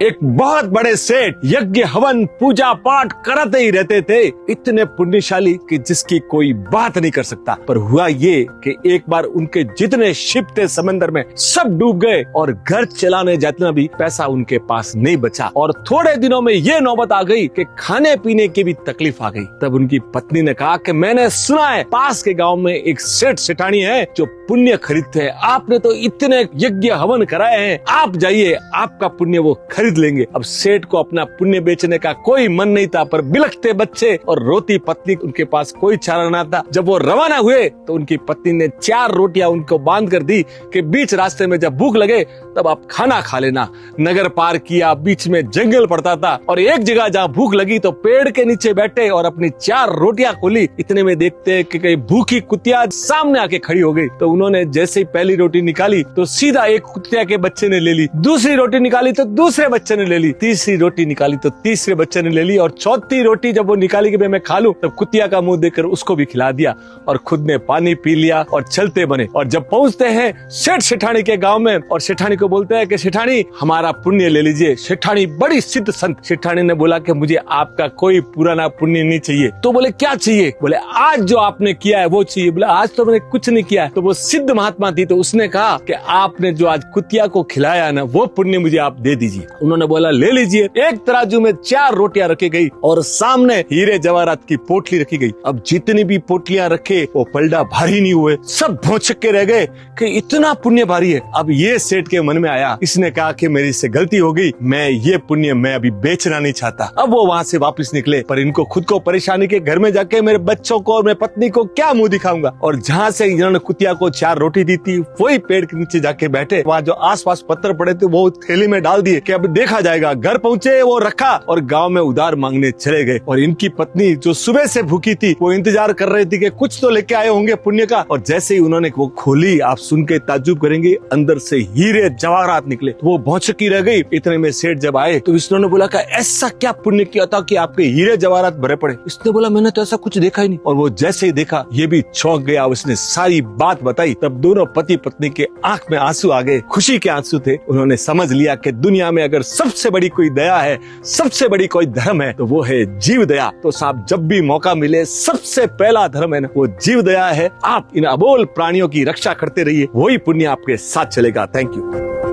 एक बहुत बड़े सेठ यज्ञ हवन पूजा पाठ करते ही रहते थे, इतने पुण्यशाली कि जिसकी कोई बात नहीं कर सकता। पर हुआ ये कि एक बार उनके जितने शिप थे समंदर में सब डूब गए और घर चलाने जितना भी पैसा उनके पास नहीं बचा। और थोड़े दिनों में ये नौबत आ गई कि खाने पीने की भी तकलीफ आ गई। तब उनकी पत्नी ने कहा कि मैंने सुना है पास के गांव में एक सेठ सेठानी है जो पुण्य खरीदते हैं, आपने तो इतने यज्ञ हवन कराए हैं, आप जाइए, आपका पुण्य वो खरीद लेंगे। अब सेठ को अपना पुण्य बेचने का कोई मन नहीं था, पर बिलखते बच्चे और रोती पत्नी, उनके पास कोई चारा ना था। जब वो रवाना हुए तो उनकी पत्नी ने 4 रोटियां उनको बांध कर दी कि बीच रास्ते में जब भूख लगे तब आप खाना खा लेना। नगर पार किया, बीच में जंगल पड़ता था और एक जगह जहाँ भूख लगी तो पेड़ के नीचे बैठे और अपनी 4 रोटियां खोली। इतने में देखते कि कहीं भूखी कुतिया सामने आके खड़ी हो गई। तो उन्होंने जैसे ही पहली रोटी निकाली तो सीधा एक कुतिया के बच्चे ने ले ली, दूसरी रोटी निकाली तो दूसरे बच्चे ने ले ली, तीसरी रोटी निकाली तो तीसरे बच्चे ने ले ली और चौथी रोटी जब वो निकाली कि मैं खा लूं, तब कुतिया का मुंह देखकर उसको भी खिला दिया और खुद ने पानी पी लिया और चलते बने। और जब पहुंचते हैं सेठ सेठानी के गांव में और सेठानी को बोलते हैं कि सेठानी हमारा पुण्य ले लीजिए। सेठानी बड़ी सिद्ध संत, सेठानी ने बोला कि मुझे आपका कोई पुराना पुण्य नहीं चाहिए। तो बोले क्या चाहिए? बोले आज जो आपने किया है वो चाहिए। बोले आज तो मैंने कुछ नहीं किया है। तो वो सिद्ध महात्मा थी, तो उसने कहा कि आपने जो आज कुतिया को खिलाया ना वो पुण्य मुझे आप दे दीजिए। उन्होंने बोला ले लीजिए। एक तराजू में 4 रोटियां रखी गई और सामने हीरे जवाहरात की पोटली रखी गई। अब जितनी भी पोटलियां रखे वो पलड़ा भारी नहीं हुए, सब भौचक के रह गए कि इतना पुण्य भारी है। अब ये सेठ के मन में आया, इसने कहा कि मेरी से गलती हो गई, मैं ये पुण्य मैं अभी बेचना नहीं चाहता। अब वो वहाँ से वापस निकले, पर इनको खुद को परेशानी के घर में जाके मेरे बच्चों को और मेरी पत्नी को क्या मुंह दिखाऊंगा। और जहाँ से इन्होंने कुतिया को 4 रोटी दी थी वही पेड़ के नीचे जाके बैठे, वहाँ जो आसपास पत्थर पड़े थे वो थैली में डाल दिए कि अब देखा जाएगा। घर पहुँचे, वो रखा और गाँव में उधार मांगने चले गए। और इनकी पत्नी जो सुबह से भूखी थी वो इंतजार कर रही थी कि कुछ तो लेके आए होंगे पुण्य का। और जैसे ही उन्होंने वो खोली, आप सुन के ताज्जुब करेंगे, अंदर से हीरे जवाहरात निकले। तो वो भौचकी रह गई। इतने में सेठ जब आए तो विष्णु ने बोला कि ऐसा क्या पुण्य किया था कि आपके हीरे जवाहरात भरे पड़े? इसने बोला मैंने तो ऐसा कुछ देखा ही नहीं। और वो जैसे ही देखा ये भी चौंक गया, उसने सारी बात बताई। तब दोनों पति पत्नी के आंख में आंसू आ गए, खुशी के आंसू थे। उन्होंने समझ लिया कि दुनिया में अगर सबसे बड़ी कोई दया है, सबसे बड़ी कोई धर्म है तो वो है जीव दया। तो साहब जब भी मौका मिले सबसे पहला धर्म है ना वो जीव दया है। आप इन अबोल प्राणियों की रक्षा करते रहिए, वही पुण्य आपके साथ चलेगा। Thank you.